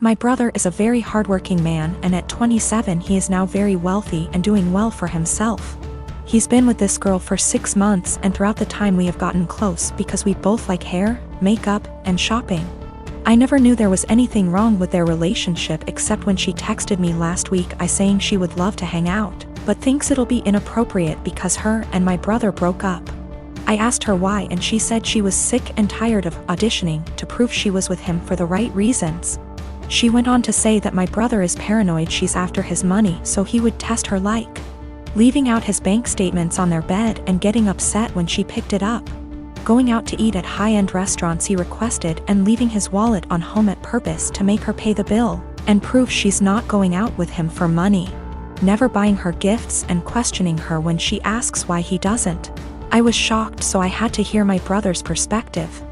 My brother is a very hardworking man, and at 27 he is now very wealthy and doing well for himself. He's been with this girl for 6 months, and throughout the time we have gotten close because we both like hair, makeup, and shopping. I never knew there was anything wrong with their relationship except when she texted me last week saying she would love to hang out, but thinks it'll be inappropriate because her and my brother broke up. I asked her why, and she said she was sick and tired of auditioning to prove she was with him for the right reasons. She went on to say that my brother is paranoid she's after his money, so he would test her, like leaving out his bank statements on their bed and getting upset when she picked it up, going out to eat at high-end restaurants he requested, and leaving his wallet on home at purpose to make her pay the bill and prove she's not going out with him for money, never buying her gifts and questioning her when she asks why he doesn't. I was shocked, so I had to hear my brother's perspective.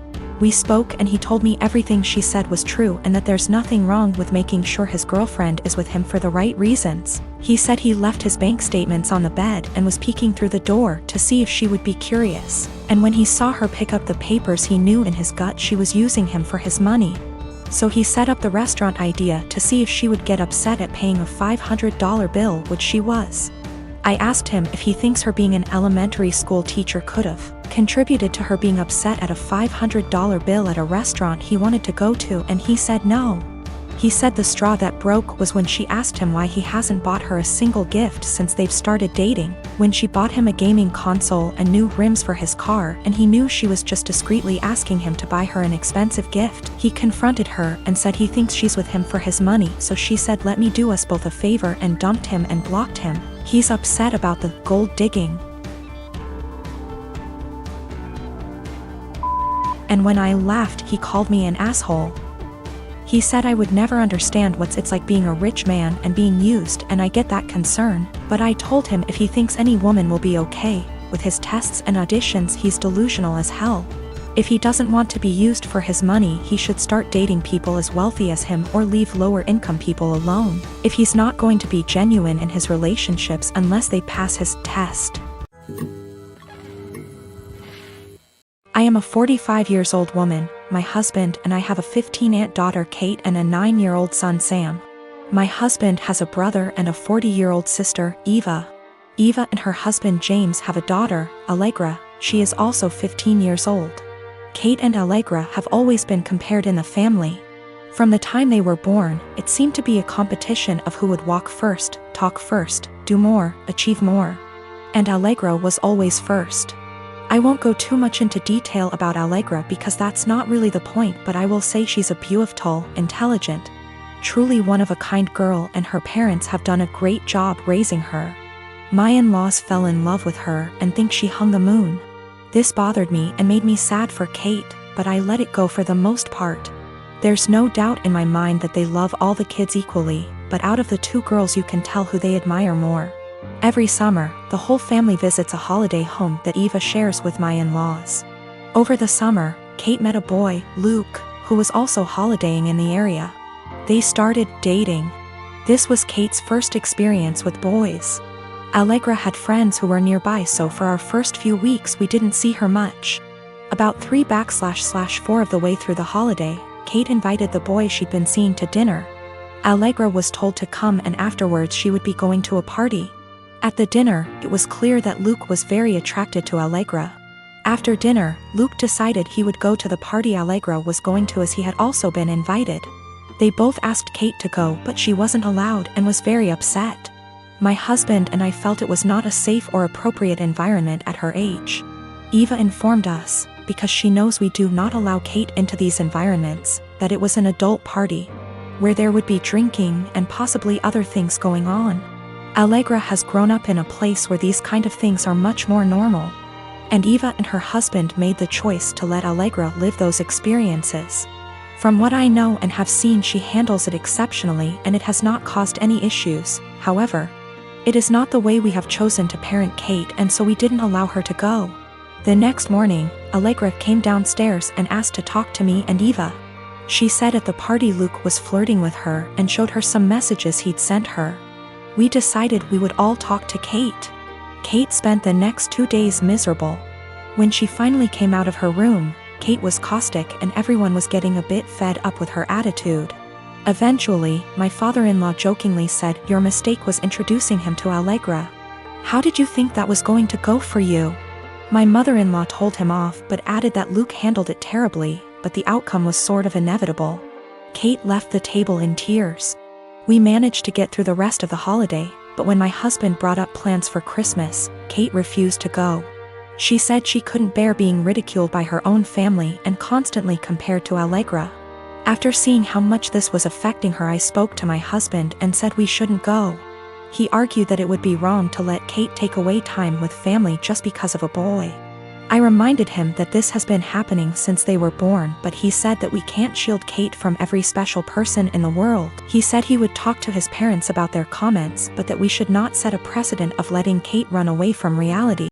We spoke and he told me everything she said was true and that there's nothing wrong with making sure his girlfriend is with him for the right reasons. He said he left his bank statements on the bed and was peeking through the door to see if she would be curious, and when he saw her pick up the papers he knew in his gut she was using him for his money. So he set up the restaurant idea to see if she would get upset at paying a $500 bill, which she was. I asked him if he thinks her being an elementary school teacher could have contributed to her being upset at a $500 bill at a restaurant he wanted to go to, and he said no. He said the straw that broke was when she asked him why he hasn't bought her a single gift since they've started dating, when she bought him a gaming console and new rims for his car, and he knew she was just discreetly asking him to buy her an expensive gift. He confronted her and said he thinks she's with him for his money, so she said let me do us both a favor and dumped him and blocked him. He's upset about the gold digging. And when I laughed, he called me an asshole. He said I would never understand what it's like being a rich man and being used, and I get that concern, but I told him if he thinks any woman will be okay with his tests and auditions, he's delusional as hell. If he doesn't want to be used for his money, he should start dating people as wealthy as him or leave lower income people alone, if he's not going to be genuine in his relationships unless they pass his test. I am a 45-year-old woman. My husband and I have a 15-year-old daughter Kate and a 9-year-old son Sam. My husband has a brother and a 40-year-old sister, Eva. Eva and her husband James have a daughter, Allegra. She is also 15 years old. Kate and Allegra have always been compared in the family. From the time they were born, it seemed to be a competition of who would walk first, talk first, do more, achieve more. And Allegra was always first. I won't go too much into detail about Allegra because that's not really the point, but I will say she's a beautiful, intelligent, truly one-of-a-kind girl, and her parents have done a great job raising her. My in-laws fell in love with her and think she hung the moon. This bothered me and made me sad for Kate, but I let it go for the most part. There's no doubt in my mind that they love all the kids equally, but out of the two girls you can tell who they admire more. Every summer, the whole family visits a holiday home that Eva shares with my in-laws. Over the summer, Kate met a boy, Luke, who was also holidaying in the area. They started dating. This was Kate's first experience with boys. Allegra had friends who were nearby, so for our first few weeks we didn't see her much. About 3/4 of the way through the holiday, Kate invited the boy she'd been seeing to dinner. Allegra was told to come, and afterwards she would be going to a party. At the dinner, it was clear that Luke was very attracted to Allegra. After dinner, Luke decided he would go to the party Allegra was going to as he had also been invited. They both asked Kate to go, but she wasn't allowed and was very upset. My husband and I felt it was not a safe or appropriate environment at her age. Eva informed us, because she knows we do not allow Kate into these environments, that it was an adult party, where there would be drinking and possibly other things going on. Allegra has grown up in a place where these kind of things are much more normal. And Eva and her husband made the choice to let Allegra live those experiences. From what I know and have seen, she handles it exceptionally and it has not caused any issues. However, it is not the way we have chosen to parent Kate, and so we didn't allow her to go. The next morning, Allegra came downstairs and asked to talk to me and Eva. She said at the party Luke was flirting with her and showed her some messages he'd sent her. We decided we would all talk to Kate. Kate spent the next 2 days miserable. When she finally came out of her room, Kate was caustic and everyone was getting a bit fed up with her attitude. Eventually, my father-in-law jokingly said, "Your mistake was introducing him to Allegra. How did you think that was going to go for you?" My mother-in-law told him off but added that Luke handled it terribly, but the outcome was sort of inevitable. Kate left the table in tears. We managed to get through the rest of the holiday, but when my husband brought up plans for Christmas, Kate refused to go. She said she couldn't bear being ridiculed by her own family and constantly compared to Allegra. After seeing how much this was affecting her, I spoke to my husband and said we shouldn't go. He argued that it would be wrong to let Kate take away time with family just because of a boy. I reminded him that this has been happening since they were born, but he said that we can't shield Kate from every special person in the world. He said he would talk to his parents about their comments, but that we should not set a precedent of letting Kate run away from reality.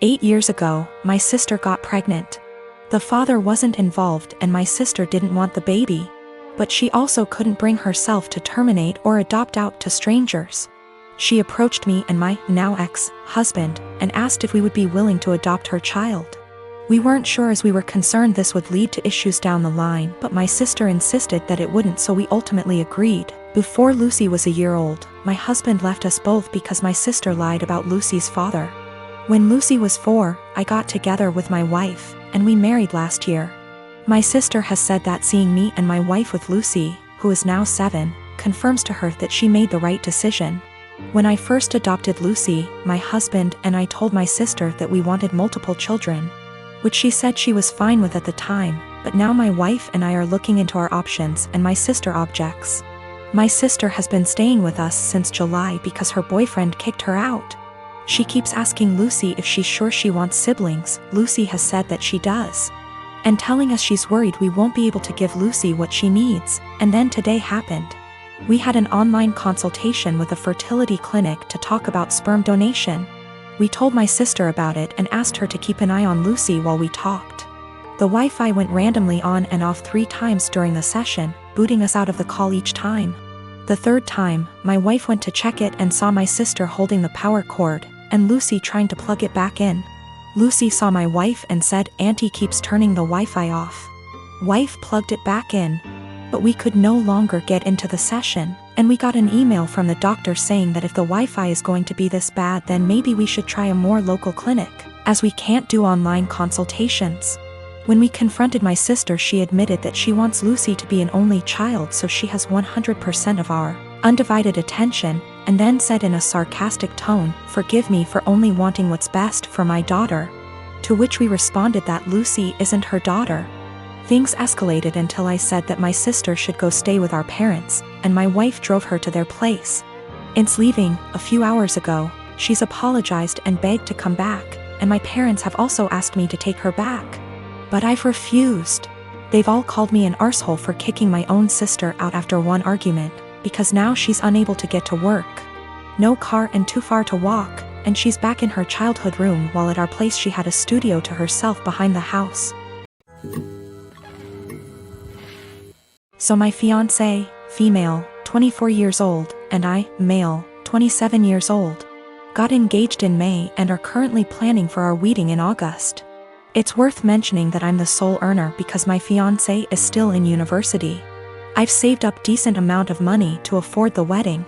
8 years ago, my sister got pregnant. The father wasn't involved and my sister didn't want the baby. But she also couldn't bring herself to terminate or adopt out to strangers. She approached me and my now ex-husband and asked if we would be willing to adopt her child. We weren't sure as we were concerned this would lead to issues down the line, but my sister insisted that it wouldn't, so we ultimately agreed. Before Lucy was a year old, my husband left us both because my sister lied about Lucy's father. When Lucy was 4, I got together with my wife, and we married last year. My sister has said that seeing me and my wife with Lucy, who is now 7, confirms to her that she made the right decision. When I first adopted Lucy, my husband and I told my sister that we wanted multiple children, which she said she was fine with at the time, but now my wife and I are looking into our options and my sister objects. My sister has been staying with us since July because her boyfriend kicked her out. She keeps asking Lucy if she's sure she wants siblings. Lucy has said that she does, and telling us she's worried we won't be able to give Lucy what she needs. And then today happened. We had an online consultation with a fertility clinic to talk about sperm donation. We told my sister about it and asked her to keep an eye on Lucy while we talked. The Wi-Fi went randomly on and off 3 times during the session, booting us out of the call each time. The 3rd time, my wife went to check it and saw my sister holding the power cord, and Lucy trying to plug it back in. Lucy saw my wife and said, "Auntie keeps turning the Wi-Fi off." Wife plugged it back in, but we could no longer get into the session, and we got an email from the doctor saying that if the Wi-Fi is going to be this bad, then maybe we should try a more local clinic, as we can't do online consultations. When we confronted my sister, she admitted that she wants Lucy to be an only child so she has 100% of our undivided attention, and then said in a sarcastic tone, "Forgive me for only wanting what's best for my daughter." To which we responded that Lucy isn't her daughter. Things escalated until I said that my sister should go stay with our parents, and my wife drove her to their place. Since leaving, a few hours ago, she's apologized and begged to come back, and my parents have also asked me to take her back. But I've refused. They've all called me an arsehole for kicking my own sister out after one argument, because now she's unable to get to work. No car and too far to walk, and she's back in her childhood room while at our place she had a studio to herself behind the house. So my fiancé, female, 24 years old, and I, male, 27 years old, got engaged in May and are currently planning for our wedding in August. It's worth mentioning that I'm the sole earner because my fiancé is still in university. I've saved up decent amount of money to afford the wedding.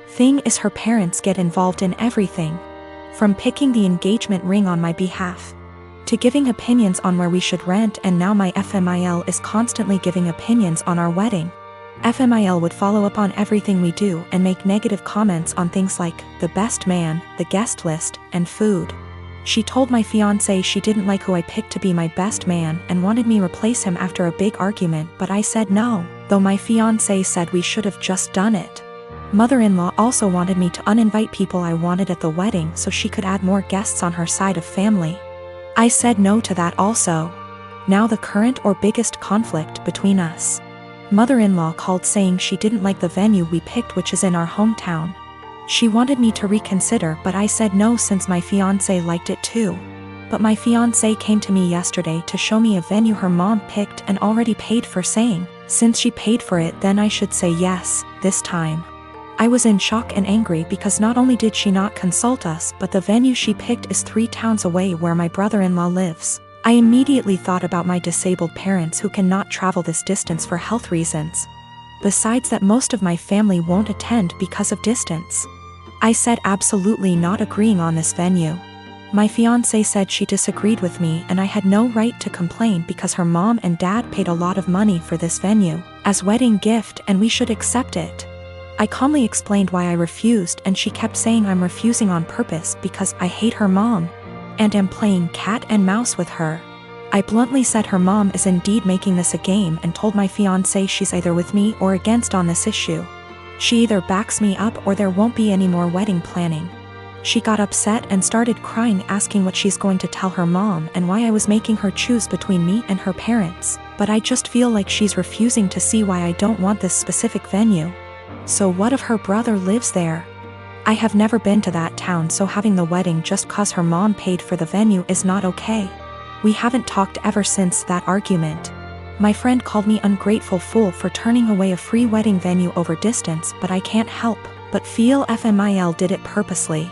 Thing is, her parents get involved in everything, from picking the engagement ring on my behalf, to giving opinions on where we should rent, and now my FMIL is constantly giving opinions on our wedding. FMIL would follow up on everything we do and make negative comments on things like the best man, the guest list, and food. She told my fiancé she didn't like who I picked to be my best man and wanted me replace him after a big argument, but I said no, though my fiancé said we should have just done it. Mother-in-law also wanted me to uninvite people I wanted at the wedding so she could add more guests on her side of family. I said no to that also. Now the current or biggest conflict between us. Mother-in-law called saying she didn't like the venue we picked, which is in our hometown. She wanted me to reconsider, but I said no since my fiancé liked it too. But my fiancé came to me yesterday to show me a venue her mom picked and already paid for, saying, since she paid for it then I should say yes, this time. I was in shock and angry because not only did she not consult us, but the venue she picked is 3 towns away where my brother-in-law lives. I immediately thought about my disabled parents who cannot travel this distance for health reasons. Besides that, most of my family won't attend because of distance. I said absolutely not, agreeing on this venue. My fiancée said she disagreed with me and I had no right to complain because her mom and dad paid a lot of money for this venue as wedding gift and we should accept it. I calmly explained why I refused and she kept saying I'm refusing on purpose because I hate her mom and am playing cat and mouse with her. I bluntly said her mom is indeed making this a game and told my fiancée she's either with me or against on this issue. She either backs me up or there won't be any more wedding planning. She got upset and started crying, asking what she's going to tell her mom and why I was making her choose between me and her parents, but I just feel like she's refusing to see why I don't want this specific venue. So what if her brother lives there? I have never been to that town, so having the wedding just cause her mom paid for the venue is not okay. We haven't talked ever since that argument. My friend called me ungrateful fool for turning away a free wedding venue over distance, but I can't help but feel FMIL did it purposely.